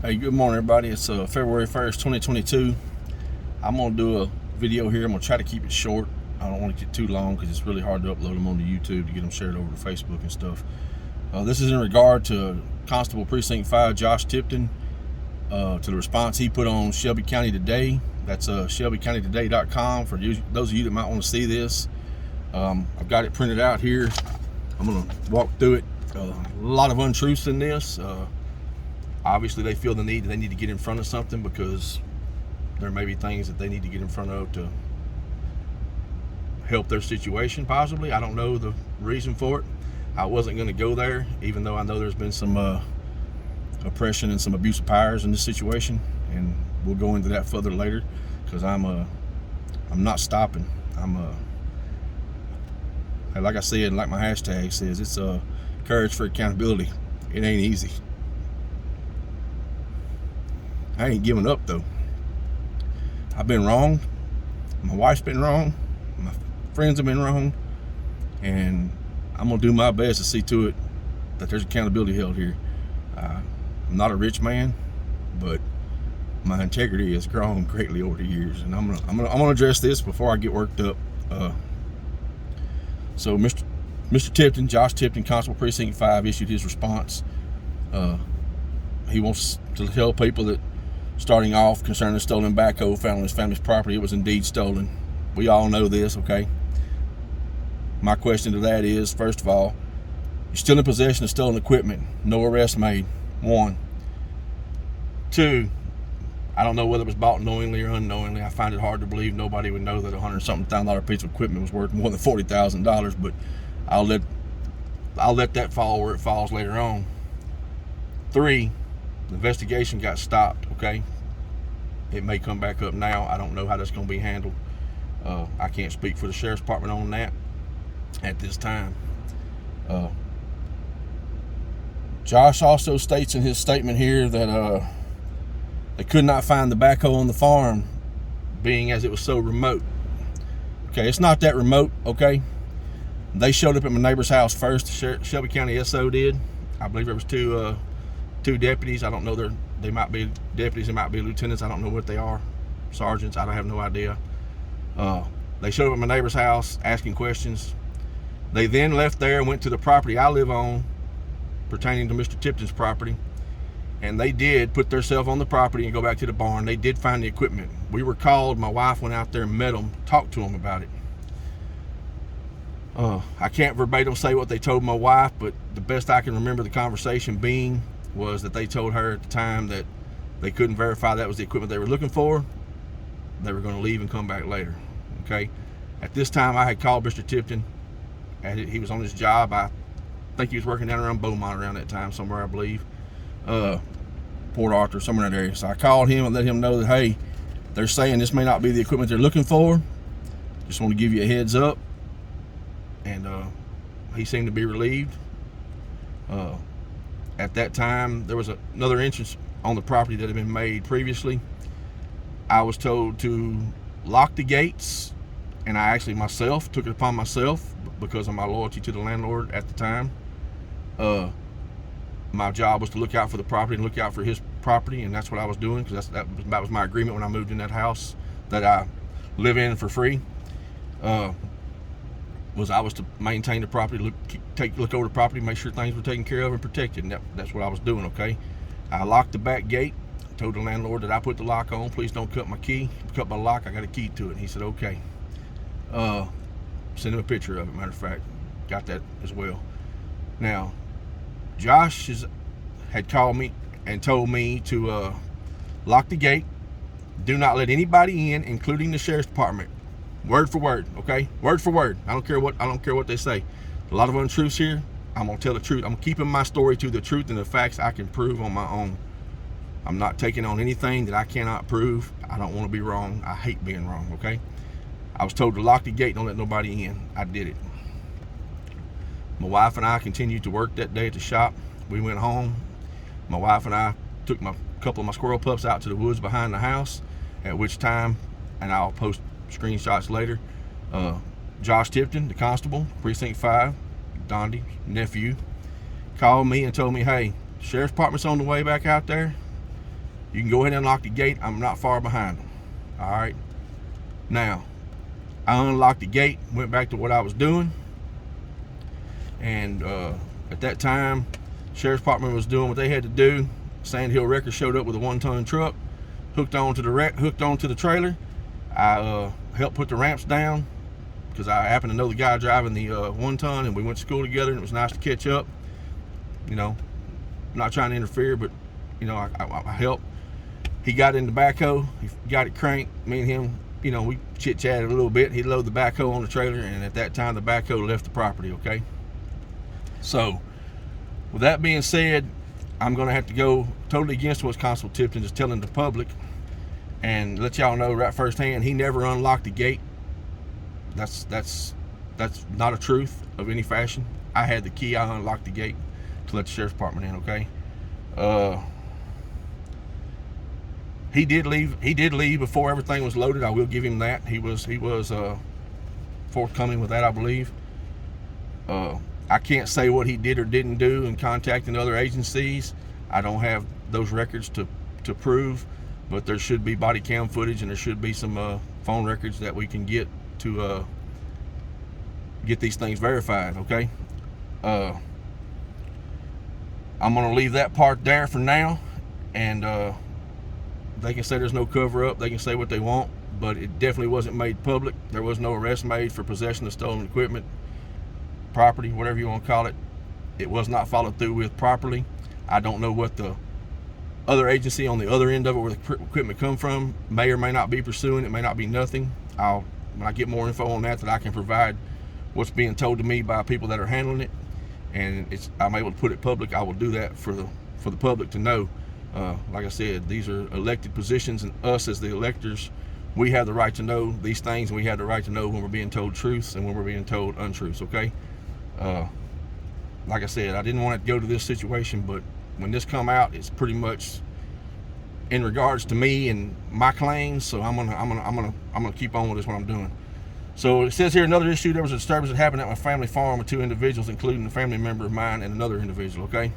Hey, good morning, everybody. It's February 1st, 2022. I'm going to do a video here. I'm going to try to keep it short. I don't want to get too long because it's really hard to upload them onto YouTube to get them shared over to Facebook and stuff. This is in regard to Constable Precinct 5, Josh Tipton, to the response he put on Shelby County Today. That's shelbycountytoday.com for those of you that might want to see this. I've got it printed out here. I'm going to walk through it. A lot of untruths in this. Obviously, they feel the need that they need to get in front of something because there may be things that they need to get in front of to help their situation, possibly. I don't know the reason for it. I wasn't going to go there, even though I know there's been some oppression and some abuse of powers in this situation, and we'll go into that further later because I'm not stopping. Like I said, like my hashtag says, it's courage for accountability. It ain't easy. I ain't giving up though. I've been wrong. My wife's been wrong. My friends have been wrong. And I'm gonna do my best to see to it that there's accountability held here. I'm not a rich man, but my integrity has grown greatly over the years, and I'm gonna address this before I get worked up. So Mr. Tipton, Josh Tipton, Constable Precinct 5, issued his response. He wants to tell people that, starting off, concerning the stolen backhoe found on his family's property, it was indeed stolen. We all know this, okay? My question to that is, first of all, you're still in possession of stolen equipment. No arrest made. 1. 2, I don't know whether it was bought knowingly or unknowingly. I find it hard to believe nobody would know that a $100-something piece of equipment was worth more than $40,000, but I'll let that fall where it falls later on. 3, the investigation got stopped, okay? It may come back up now. I don't know how that's going to be handled. I can't speak for the Sheriff's Department on that at this time. Josh also states in his statement here that they could not find the backhoe on the farm, being as it was so remote. Okay, it's not that remote, okay? They showed up at my neighbor's house first. Shelby County SO did. I believe there was two deputies. I don't know, they might be deputies, they might be lieutenants. I don't know what they are. Sergeants, I have no idea. They showed up at my neighbor's house asking questions. They then left there and went to the property I live on, pertaining to Mr. Tipton's property, and they did put themselves on the property and go back to the barn. They did find the equipment. We were called. My wife went out there and met them, talked to them about it. I can't verbatim say what they told my wife, but the best I can remember the conversation being was that they told her at the time that they couldn't verify that was the equipment they were looking for. They were going to leave and come back later. Okay. At this time, I had called Mr. Tipton. He was on his job. I think he was working down around Beaumont around that time, somewhere, I believe. Port Arthur, somewhere in that area. So I called him and let him know that, hey, they're saying this may not be the equipment they're looking for. Just want to give you a heads up. And he seemed to be relieved. At that time, there was another entrance on the property that had been made previously. I was told to lock the gates, and I actually myself took it upon myself because of my loyalty to the landlord at the time. My job was to look out for the property and look out for his property, and that's what I was doing because that was my agreement when I moved in that house that I live in for free. I was to maintain the property, look over the property, make sure things were taken care of and protected, and that's what I was doing, okay? I locked the back gate, told the landlord that I put the lock on. Please don't cut my lock, I got a key to it. And he said, okay. Send him a picture of it, matter of fact. Got that as well. Now, Josh had called me and told me to lock the gate. Do not let anybody in, including the Sheriff's Department. Word for word, okay? Word for word. I don't care what they say. A lot of untruths here. I'm gonna tell the truth. I'm keeping my story to the truth and the facts I can prove on my own. I'm not taking on anything that I cannot prove. I don't want to be wrong. I hate being wrong, okay? I was told to lock the gate, don't let nobody in. I did it. My wife and I continued to work that day at the shop. We went home. My wife and I took a couple of my squirrel pups out to the woods behind the house, at which time, and I'll post screenshots later, Josh Tipton, the constable, Precinct 5, Dondy's nephew, called me and told me, hey, Sheriff's Department's on the way back out there. You can go ahead and unlock the gate. I'm not far behind them. All right. Now, I unlocked the gate, went back to what I was doing, and at that time, Sheriff's Department was doing what they had to do. Sand Hill Wreckers showed up with a 1-ton truck, hooked onto the trailer. I helped put the ramps down because I happened to know the guy driving the 1-ton, and we went to school together, and it was nice to catch up. You know, not trying to interfere, but you know, I helped. He got in the backhoe, he got it cranked. Me and him, you know, we chit-chatted a little bit. He loaded the backhoe on the trailer, and at that time the backhoe left the property, okay? So, with that being said, I'm gonna have to go totally against what Constable Tipton is telling the public and let y'all know right firsthand, he never unlocked the gate. That's not a truth of any fashion. I had the key, I unlocked the gate to let the Sheriff's Department in, okay? He did leave before everything was loaded. I will give him that. He was forthcoming with that, I believe. I can't say what he did or didn't do in contacting other agencies. I don't have those records to prove, but there should be body cam footage, and there should be some phone records that we can get to get these things verified, okay? I'm gonna leave that part there for now, and they can say there's no cover up, they can say what they want, but it definitely wasn't made public. There was no arrest made for possession of stolen equipment, property, whatever you want to call it. It was not followed through with properly. I don't know what the other agency on the other end of it, where the equipment come from, may or may not be pursuing. It may not be nothing. When I get more info on that I can provide what's being told to me by people that are handling it, and I'm able to put it public, I will do that for the public to know. Like I said, these are elected positions, and us as the electors, we have the right to know these things, and we have the right to know when we're being told truths and when we're being told untruths, okay? Like I said, I didn't want it to go to this situation, but when this come out, it's pretty much in regards to me and my claims, so I'm gonna keep on with this, what I'm doing. So it says here, another issue, there was a disturbance that happened at my family farm with 2 individuals, including a family member of mine and another individual, okay?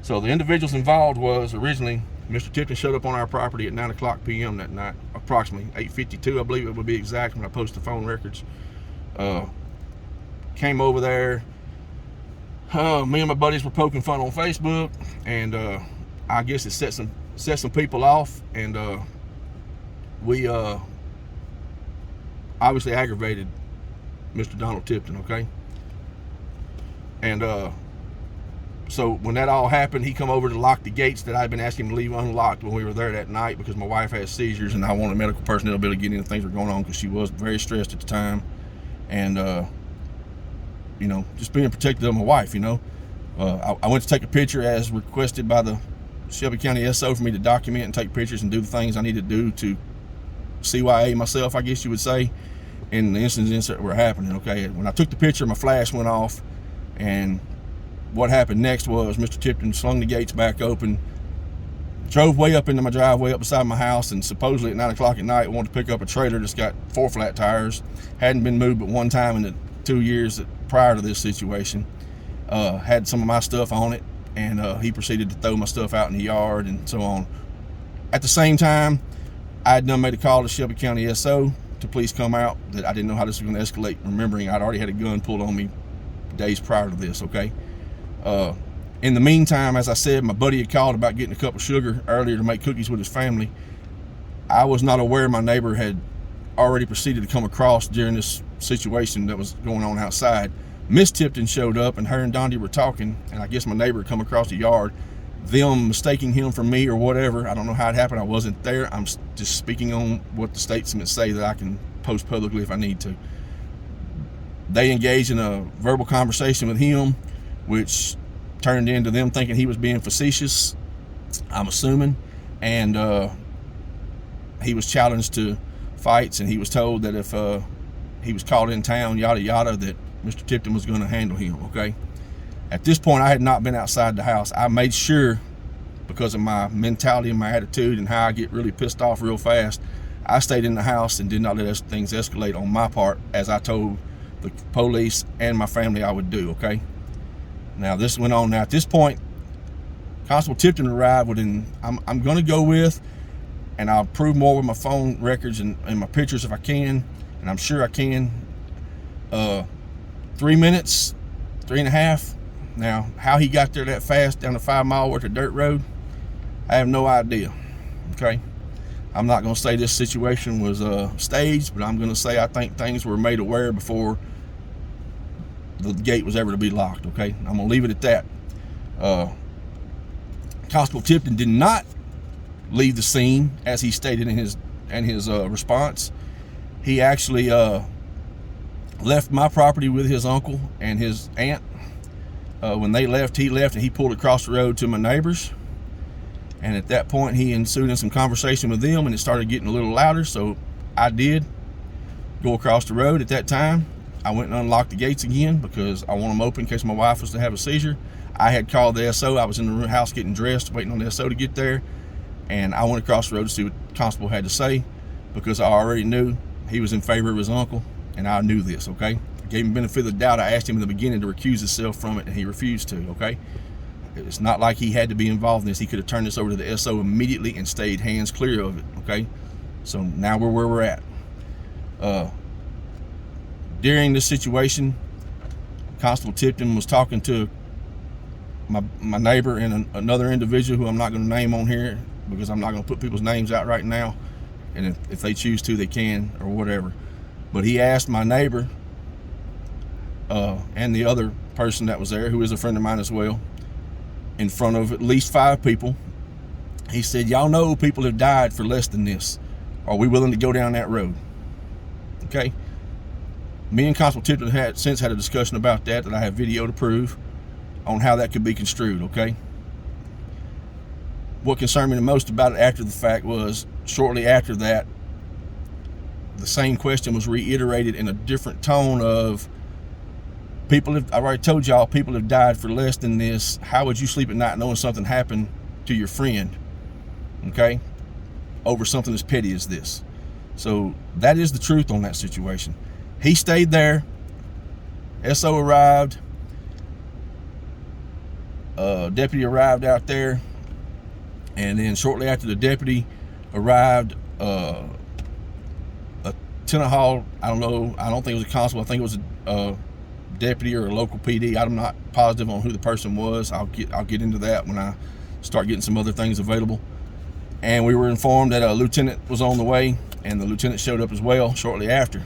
So the individuals involved was originally, Mr. Tipton showed up on our property at 9:00 p.m. that night, approximately 8:52, I believe it would be exact when I post the phone records. Came over there. Me and my buddies were poking fun on Facebook, and I guess it set some people off, and we obviously aggravated Mr. Donald Tipton, okay? And so when that all happened, he come over to lock the gates that I'd been asking him to leave unlocked when we were there that night, because my wife had seizures and I wanted medical personnel to be able to get in if things were going on, because she was very stressed at the time. And you know, just being protective of my wife, you know. I went to take a picture as requested by the Shelby County SO for me to document and take pictures and do the things I need to do to CYA myself, I guess you would say, in the incidents that were happening, okay? When I took the picture, my flash went off, and what happened next was Mr. Tipton slung the gates back open, drove way up into my driveway up beside my house, and supposedly at 9:00 at night wanted to pick up a trailer that's got 4 flat tires. Hadn't been moved but one time in the 2 years prior to this situation. Had some of my stuff on it, and he proceeded to throw my stuff out in the yard and so on. At the same time, I had done made a call to Shelby County SO to please come out, that I didn't know how this was going to escalate, remembering I'd already had a gun pulled on me days prior to this, okay? In the meantime, as I said, my buddy had called about getting a cup of sugar earlier to make cookies with his family. I was not aware my neighbor had already proceeded to come across during this situation that was going on outside. Miss Tipton showed up, and her and Dondi were talking, and I guess my neighbor had come across the yard, them mistaking him for me or whatever. I don't know how it happened. I wasn't there. I'm just speaking on what the statements say that I can post publicly if I need to. They engaged in a verbal conversation with him, which turned into them thinking he was being facetious, I'm assuming, and he was challenged to fights, and he was told that if he was caught in town, yada yada, that Mr. Tipton was going to handle him, okay? At this point, I had not been outside the house. I made sure, because of my mentality and my attitude and how I get really pissed off real fast, I stayed in the house and did not let things escalate on my part, as I told the police and my family I would do, okay? Now, this went on. Now, at this point, Constable Tipton arrived within, I'm going to go with, and I'll prove more with my phone records and my pictures if I can, and I'm sure I can, 3 minutes, 3.5. Now, how he got there that fast down a 5 mile worth of dirt road, I have no idea, okay? I'm not going to say this situation was staged, but I'm going to say I think things were made aware before the gate was ever to be locked, okay? I'm going to leave it at that. Constable Tipton did not leave the scene as he stated in his response. He actually left my property with his uncle and his aunt. When they left, he left and he pulled across the road to my neighbors. And at that point, he ensued in some conversation with them, and it started getting a little louder. So I did go across the road at that time. I went and unlocked the gates again because I want them open in case my wife was to have a seizure. I had called the SO. I was in the house getting dressed, waiting on the SO to get there. And I went across the road to see what the constable had to say because I already knew he was in favor of his uncle, and I knew this, okay? I gave him the benefit of the doubt. I asked him in the beginning to recuse himself from it, and he refused to, okay? It's not like he had to be involved in this. He could have turned this over to the SO immediately and stayed hands clear of it, okay? So now we're where we're at. During this situation, Constable Tipton was talking to my neighbor and another individual who I'm not going to name on here because I'm not going to put people's names out right now, and if they choose to, they can or whatever. But he asked my neighbor and the other person that was there, who is a friend of mine as well, in front of at least 5 people, he said, y'all know people have died for less than this. Are we willing to go down that road? Okay. Me and Constable Tipton had since had a discussion about that I have video to prove on how that could be construed, okay? What concerned me the most about it after the fact was shortly after that, the same question was reiterated in a different tone of, I already told y'all, people have died for less than this. How would you sleep at night knowing something happened to your friend, okay, over something as petty as this? So that is the truth on that situation. He stayed there. SO arrived. Deputy arrived out there, and then shortly after the deputy arrived, a tenant hall, I don't know, I don't think it was a constable, I think it was a deputy or a local PD. I'm not positive on who the person was. I'll get into that when I start getting some other things available. And we were informed that a lieutenant was on the way, and the lieutenant showed up as well shortly after.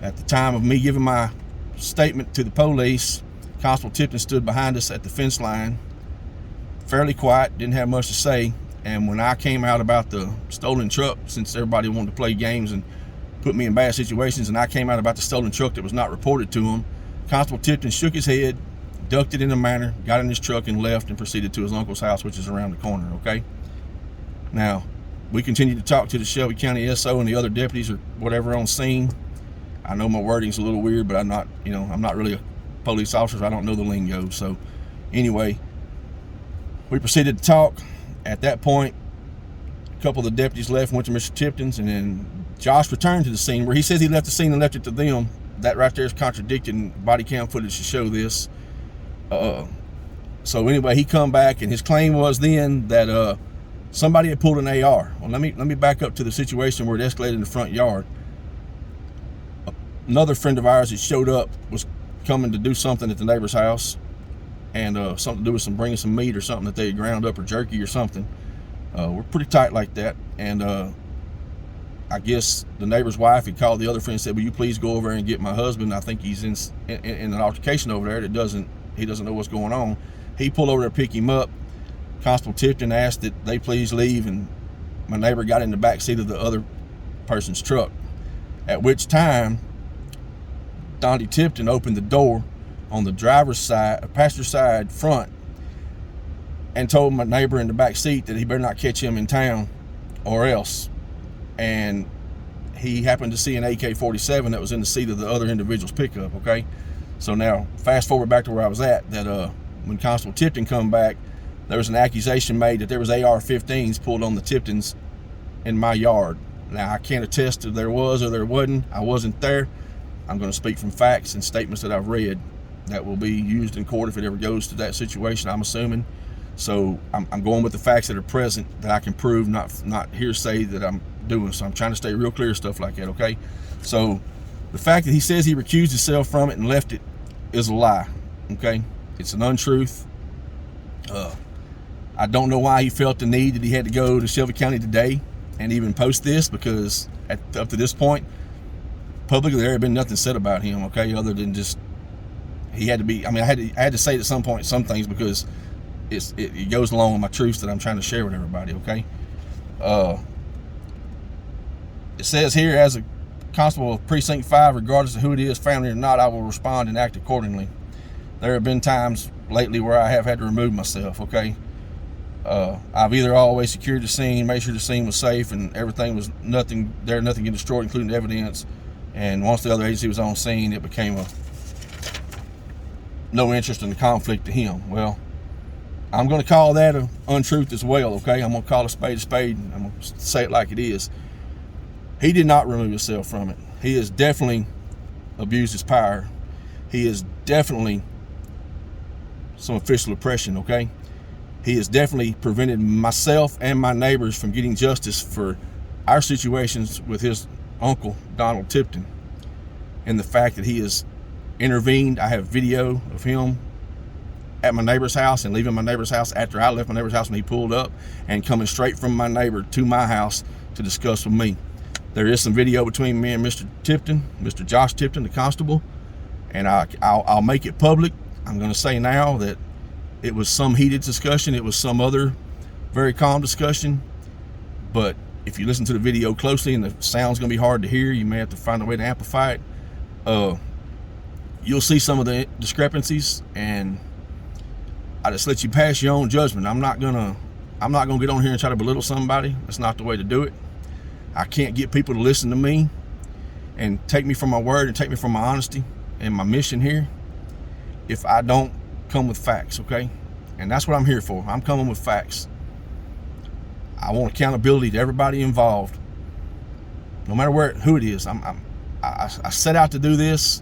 At the time of me giving my statement to the police, Constable Tipton stood behind us at the fence line, fairly quiet, didn't have much to say. And when I came out about the stolen truck, since everybody wanted to play games and put me in bad situations, and I came out about the stolen truck that was not reported to him, Constable Tipton shook his head, ducked it in a manner, got in his truck and left, and proceeded to his uncle's house, which is around the corner, okay? Now, we continued to talk to the Shelby County SO and the other deputies or whatever on scene. I know my wording's a little weird, but I'm not really a police officer, so I don't know the lingo. So anyway, we proceeded to talk. At that point, a couple of the deputies left and went to Mr. Tipton's, and then Josh returned to the scene where he says he left the scene and left it to them. That right there is contradicted, and body cam footage to show this. So anyway, he come back, and his claim was then that somebody had pulled an AR. Well, let me back up to the situation where it escalated in the front yard. Another friend of ours that showed up was coming to do something at the neighbor's house, and something to do with bringing some meat or something that they had ground up, or jerky or something. We're pretty tight like that, and I guess the neighbor's wife had called the other friend and said, will you please go over and get my husband? I think he's in an altercation over there he doesn't know what's going on. He pulled over to pick him up. Constable Tipton asked that they please leave, and my neighbor got in the back seat of the other person's truck, at which time Donnie Tipton opened the door on the driver's side, passenger side front, and told my neighbor in the back seat that he better not catch him in town or else. And he happened to see an AK-47 that was in the seat of the other individual's pickup, okay? So now, fast forward back to where I was at, that when Constable Tipton come back, there was an accusation made that there was AR-15s pulled on the Tiptons in my yard. Now, I can't attest if there was or there wasn't. I wasn't there. I'm going to speak from facts and statements that I've read that will be used in court if it ever goes to that situation, I'm assuming. So I'm going with the facts that are present that I can prove, not hearsay that I'm doing. So I'm trying to stay real clear of stuff like that, okay? So the fact that he says he recused himself from it and left it is a lie, okay? It's an untruth. I don't know why he felt the need that he had to go to Shelby County today and even post this, because up to this point, publicly there had been nothing said about him, okay, other than just he had to be. I mean, I had to say it at some point some things, because it goes along with my truths that I'm trying to share with everybody, okay? It says here, as a constable of Precinct 5, regardless of who it is, family or not, I will respond and act accordingly. There have been times lately where I have had to remove myself, okay? I've either always secured the scene, made sure the scene was safe and everything was nothing getting destroyed, including the evidence. And once the other agency was on scene, it became no interest in the conflict to him. Well, I'm going to call that an untruth as well, okay? I'm going to call a spade, and I'm going to say it like it is. He did not remove himself from it. He has definitely abused his power. He is definitely some official oppression, okay? He has definitely prevented myself and my neighbors from getting justice for our situations with his uncle, Donald Tipton, and the fact that he has intervened. I have video of him at my neighbor's house and leaving my neighbor's house after I left my neighbor's house when he pulled up, and coming straight from my neighbor to my house to discuss with me. There is some video between me and Mr. Tipton, Mr. Josh Tipton, the constable, and I'll make it public. I'm going to say now that it was some heated discussion. It was some other very calm discussion. But if you listen to the video closely, and the sound's going to be hard to hear, you may have to find a way to amplify it. You'll see some of the discrepancies, and I just let you pass your own judgment. I'm not gonna get on here and try to belittle somebody. That's not the way to do it. I can't get people to listen to me and take me for my word and take me for my honesty and my mission here if I don't come with facts, okay? And that's what I'm here for. I'm coming with facts. I want accountability to everybody involved, no matter who it is. I set out to do this,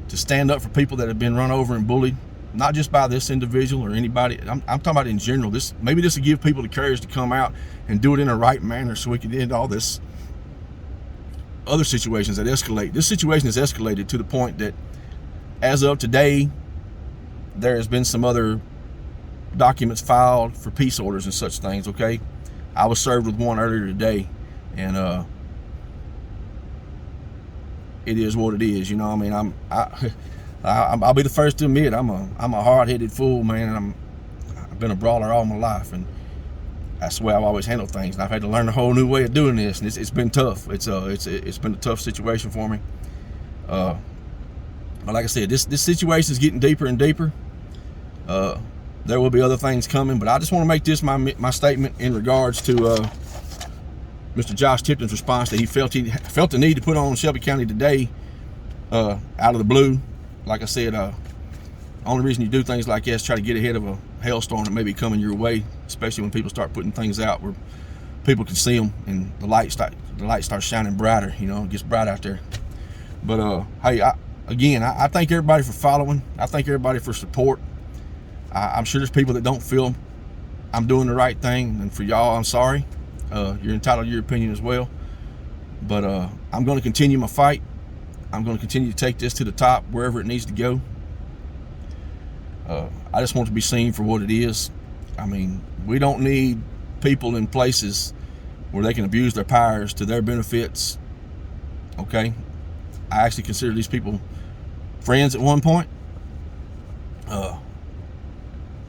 to stand up for people that have been run over and bullied, not just by this individual or anybody. I'm talking about in general. Maybe this will give people the courage to come out and do it in a right manner, so we can end all this other situations that escalate. This situation has escalated to the point that, as of today, there has been some other documents filed for peace orders and such things, okay? I was served with one earlier today, and it is what it is, you know what I mean? I'll be the first to admit I'm a hard-headed fool, man, and I've been a brawler all my life, and that's the way I've always handled things. And I've had to learn a whole new way of doing this, and it's been tough. It's been a tough situation for me. But like I said, this situation is getting deeper and deeper. There will be other things coming, but I just want to make this my statement in regards to Mr. Josh Tipton's response that he felt the need to put on Shelby County today, out of the blue. Like I said, only reason you do things like that is try to get ahead of a hailstorm that may be coming your way, especially when people start putting things out where people can see them and the light starts shining brighter. You know, it gets bright out there. But hey, I thank everybody for following. I thank everybody for support. I'm sure there's people that don't feel I'm doing the right thing, and for y'all, I'm sorry. You're entitled to your opinion as well. But I'm going to continue my fight. I'm going to continue to take this to the top, wherever it needs to go. I just want it to be seen for what it is. I mean, we don't need people in places where they can abuse their powers to their benefits, okay? I actually consider these people friends at one point.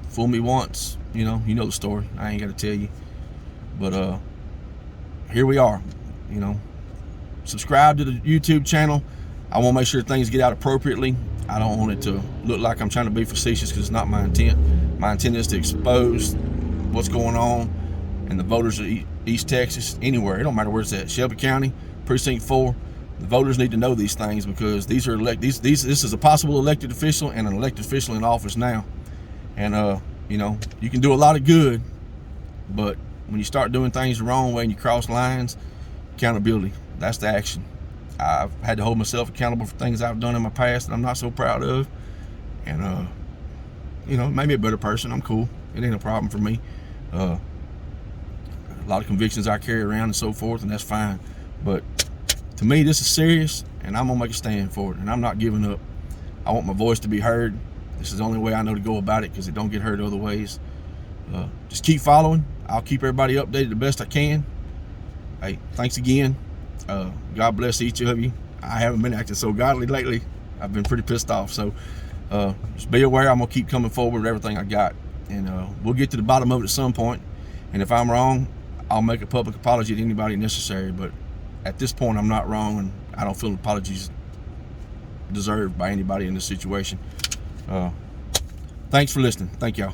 Fool me once, you know the story. I ain't got to tell you. But here we are, you know. Subscribe to the YouTube channel. I want to make sure things get out appropriately. I don't want it to look like I'm trying to be facetious, because it's not my intent. My intent is to expose what's going on and the voters of East Texas, anywhere. It don't matter where it's at. Shelby County, Precinct 4. The voters need to know these things, because these are this is a possible elected official and an elected official in office now. And you know, you can do a lot of good, but when you start doing things the wrong way and you cross lines, accountability, that's the action. I've had to hold myself accountable for things I've done in my past that I'm not so proud of, and you know, it made me a better person. I'm cool. It ain't a problem for me. A lot of convictions I carry around and so forth, and that's fine. But to me, this is serious, and I'm gonna make a stand for it, and I'm not giving up. I want my voice to be heard. This is the only way I know to go about it, because it don't get heard other ways. Just keep following. I'll keep everybody updated the best I can. Hey, thanks again. God bless each of you. I haven't been acting so godly lately. I've been pretty pissed off. So just be aware, I'm gonna keep coming forward with everything I got, and we'll get to the bottom of it at some point. And if I'm wrong, I'll make a public apology to anybody necessary. But at this point, I'm not wrong, and I don't feel apologies deserved by anybody in this situation. Thanks for listening. Thank y'all.